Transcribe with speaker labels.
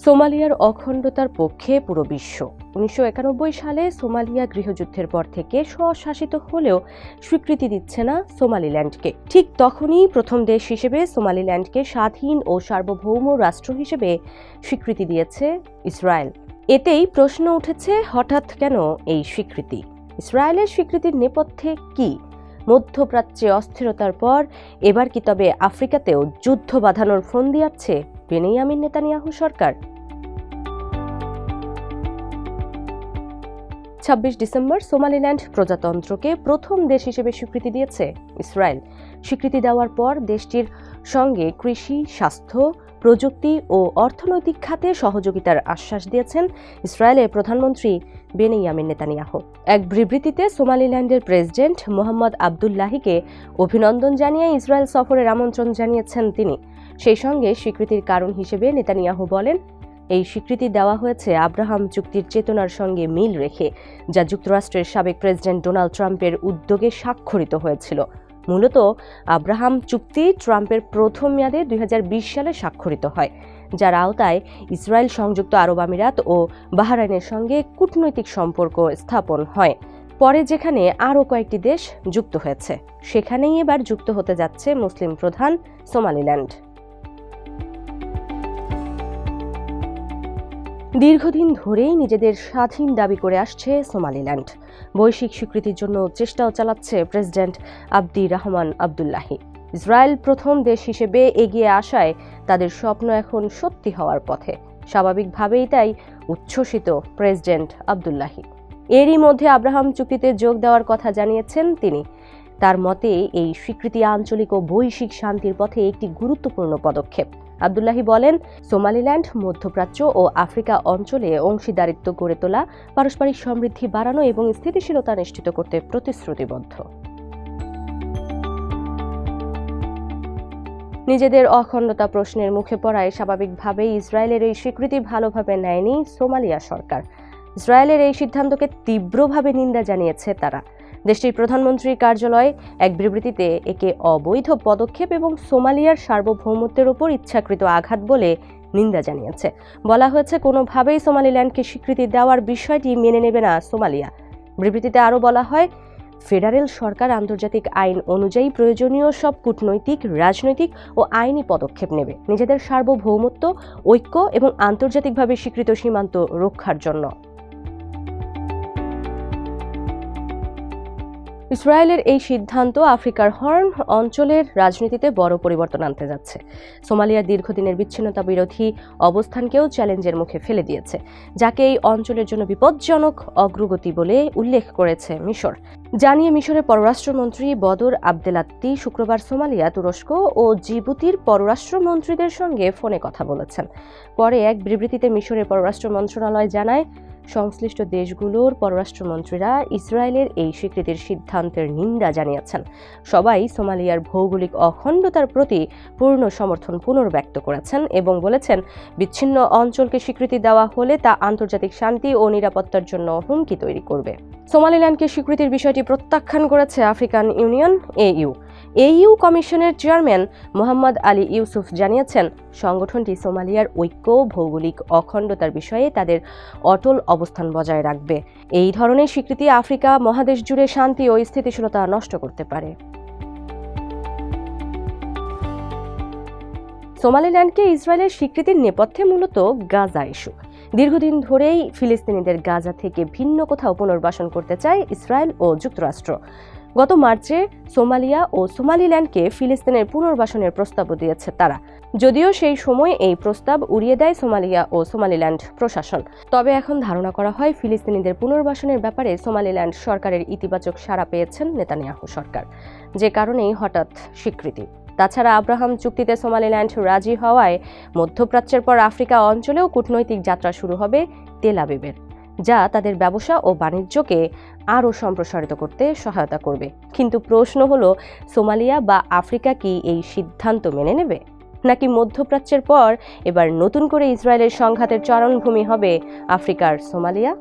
Speaker 1: সোমালিয়ার অখণ্ডতার পক্ষে পুরো বিশ্ব। 1991 সালে সোমালিয়া গৃহযুদ্ধের পর থেকে স্বশাসিত হলেও স্বীকৃতি দিচ্ছে না সোমালিল্যান্ডকে। ঠিক তখনই প্রথম দেশ হিসেবে সোমালিল্যান্ডকে স্বাধীন ও সার্বভৌম রাষ্ট্র হিসেবে স্বীকৃতি দিয়েছে ইসরায়েল। এতেই প্রশ্ন উঠেছে, হঠাৎ কেন এই স্বীকৃতি? ইসরায়েলের স্বীকৃতির নেপথ্যে কি? মধ্যপ্রাচ্যে অস্থিরতার পর এবার কি তবে আফ্রিকাতেও যুদ্ধ বাঁধানোর ফোন দিয়াচ্ছে বেনিয়ামিন নেতানিয়াহু সরকার? 26 ডিসেম্বর সোমালিল্যান্ড প্রজাতন্ত্রকে প্রথম দেশ হিসেবে স্বীকৃতি দিয়েছে ইসরায়েল। স্বীকৃতি দেওয়ার পর দেশটির সঙ্গে কৃষি, স্বাস্থ্য, প্রযুক্তি ও অর্থনৈতিক খাতে সহযোগিতার আশ্বাস দিয়েছেন ইসরায়েলের প্রধানমন্ত্রী বেনিয়ামিন নেতানিয়াহু। এক বিবৃতিতে সোমালিল্যান্ডের প্রেসিডেন্ট মোহাম্মদ আবদুল্লাহিকে অভিনন্দন জানিয়ে ইসরায়েল সফরের আমন্ত্রণ জানিয়েছেন তিনি। সেই সঙ্গে স্বীকৃতির কারণ হিসেবে নেতানিয়াহু বলেন, এই স্বীকৃতি দেওয়া হয়েছে আব্রাহাম চুক্তির চেতনার সঙ্গে মিল রেখে, যা যুক্তরাষ্ট্রের সাবেক প্রেসিডেন্ট ডোনাল্ড ট্রাম্পের উদ্যোগে স্বাক্ষরিত হয়েছিল। মূলত আব্রাহাম চুক্তি ট্রাম্পের প্রথম মেয়াদে 2020 সালে স্বাক্ষরিত হয়, যার আওতায় ইসরায়েল সংযুক্ত আরব আমিরাত ও বাহরাইনের সঙ্গে কূটনৈতিক সম্পর্ক স্থাপন হয়। পরে যেখানে আরও কয়েকটি দেশ যুক্ত হয়েছে, সেখানেই এবার যুক্ত হতে যাচ্ছে মুসলিম প্রধান সোমালিল্যান্ড। দীর্ঘদিন ধরেই নিজেদের স্বাধীন দাবি করে আসছে সোমালিল্যান্ড। বৈশ্বিক স্বীকৃতির জন্য চেষ্টাও চালাচ্ছে প্রেসিডেন্ট আবদি রহমান আবদুল্লাহি। ইসরায়েল প্রথম দেশ হিসেবে এগিয়ে আসায় তাদের স্বপ্ন এখন সত্যি হওয়ার পথে। স্বাভাবিকভাবেই তাই উচ্ছ্বসিত প্রেসিডেন্ট আবদুল্লাহি। এরই মধ্যে আব্রাহাম চুক্তিতে যোগ দেওয়ার কথা জানিয়েছেন তিনি। তার মতে এই স্বীকৃতি আঞ্চলিক ও বৈশ্বিক শান্তির পথে একটি গুরুত্বপূর্ণ পদক্ষেপ। আবদুল্লাহি বলেন, সোমালিল্যান্ড মধ্যপ্রাচ্য ও আফ্রিকা অঞ্চলে অংশীদারিত্ব গড়ে তোলা, পারস্পরিক সমৃদ্ধি বাড়ানো এবং স্থিতিশীলতা নিশ্চিত করতে প্রতিশ্রুতিবদ্ধ। নিজেদের অখণ্ডতা প্রশ্নের মুখে পড়ায় স্বাভাবিকভাবেই ইসরায়েলের এই স্বীকৃতি ভালোভাবে নেয়নি সোমালিয়া সরকার। ইসরায়েলের এই সিদ্ধান্তকে তীব্রভাবে নিন্দা জানিয়েছে তারা। দেশটির প্রধানমন্ত্রীর কার্যালয় এক বিবৃতিতে একে অবৈধ পদক্ষেপ এবং সোমালিয়ার সার্বভৌমত্বের ওপর ইচ্ছাকৃত আঘাত বলে নিন্দা জানিয়েছে। বলা হয়েছে, কোনোভাবেই সোমালিল্যান্ডকে স্বীকৃতি দেওয়ার বিষয়টি মেনে নেবে না সোমালিয়া। বিবৃতিতে আরও বলা হয়, ফেডারেল সরকার আন্তর্জাতিক আইন অনুযায়ী প্রয়োজনীয় সব কূটনৈতিক, রাজনৈতিক ও আইনি পদক্ষেপ নেবে নিজেদের সার্বভৌমত্ব, ঐক্য এবং আন্তর্জাতিকভাবে স্বীকৃত সীমান্ত রক্ষার জন্য। ইসরায়েলের এই সিদ্ধান্ত আফ্রিকার হর্ন অঞ্চলের রাজনীতিতে বড় পরিবর্তন আনতে যাচ্ছে। সোমালিয়ার দীর্ঘদিনের বিচ্ছিন্নতা বিরোধী অবস্থানকেও চ্যালেঞ্জের মুখে ফেলে দিয়েছে, যাকে এই অঞ্চলের জন্য বিপজ্জনক অগ্রগতি বলে উল্লেখ করেছে মিশর। জানিয়ে মিশরের পররাষ্ট্রমন্ত্রী বদর আবদেলাত্তি শুক্রবার সোমালিয়া, তুরস্ক ও জিবুতির পররাষ্ট্রমন্ত্রীদের সঙ্গে ফোনে কথা বলেছেন। পরে এক বিবৃতিতে মিশরের পররাষ্ট্র মন্ত্রণালয় জানায়, সংশ্লিষ্ট দেশগুলোর পররাষ্ট্রমন্ত্রীরা ইসরায়েলের এই স্বীকৃতির সিদ্ধান্তের নিন্দা জানিয়েছেন। সবাই সোমালিয়ার ভৌগোলিক অখণ্ডতার প্রতি পূর্ণ সমর্থন পুনর্ব্যক্ত করেছেন এবং বলেছেন, বিচ্ছিন্ন অঞ্চলকে স্বীকৃতি দেওয়া হলে তা আন্তর্জাতিক শান্তি ও নিরাপত্তার জন্য হুমকি তৈরি করবে। সোমালিল্যান্ডকে স্বীকৃতির বিষয়টি প্রত্যাখ্যান করেছে আফ্রিকান ইউনিয়ন AU। AU কমিশনের চেয়ারম্যান মোহাম্মদ আলী ইউসুফ জানিয়েছেন, সংগঠনটি সোমালিয়ার ঐক্য, ভৌগোলিক অখণ্ডতার বিষয়ে তাদের অটল অবস্থান বজায় রাখবে। এই ধরনের স্বীকৃতি আফ্রিকা মহাদেশ জুড়ে শান্তি ও স্থিতিশীলতা নষ্ট করতে পারে। সোমালিল্যান্ডকে ইসরায়েলের স্বীকৃতির নেপথ্যে মূলত গাজা ইস্যু। দীর্ঘদিন ধরেই ফিলিস্তিনিদের গাজা থেকে ভিন্ন কোথাও পুনর্বাসন করতে চায় ইসরায়েল ও যুক্তরাষ্ট্র। গত মার্চে সোমালিয়া ও সোমালিল্যান্ডকে ফিলিস্তিনের পুনর্বাসনের প্রস্তাবও দিয়েছে তারা। যদিও সেই সময় এই প্রস্তাব উড়িয়ে দেয় সোমালিয়া ও সোমালিল্যান্ড প্রশাসন। তবে এখন ধারণা করা হয়, ফিলিস্তিনিদের পুনর্বাসনের ব্যাপারে সোমালিল্যান্ড সরকারের ইতিবাচক সাড়া পেয়েছেন নেতানিয়াহু সরকার, যে কারণেই হঠাৎ স্বীকৃতি। তাছাড়া আব্রাহাম চুক্তিতে সোমালিল্যান্ড রাজি হওয়ায় মধ্যপ্রাচ্যের পর আফ্রিকা অঞ্চলেও কূটনৈতিক যাত্রা শুরু হবে তেল আবিবের, যা তাদের ব্যবসা ও বাণিজ্যকে আরও সম্প্রসারিত করতে সহায়তা করবে। কিন্তু প্রশ্ন হলো, সোমালিয়া বা আফ্রিকা কি এই সিদ্ধান্ত মেনে নেবে, নাকি মধ্যপ্রাচ্যের পর এবার নতুন করে ইসরায়েলের সংঘাতের চারণভূমি হবে আফ্রিকার সোমালিয়া?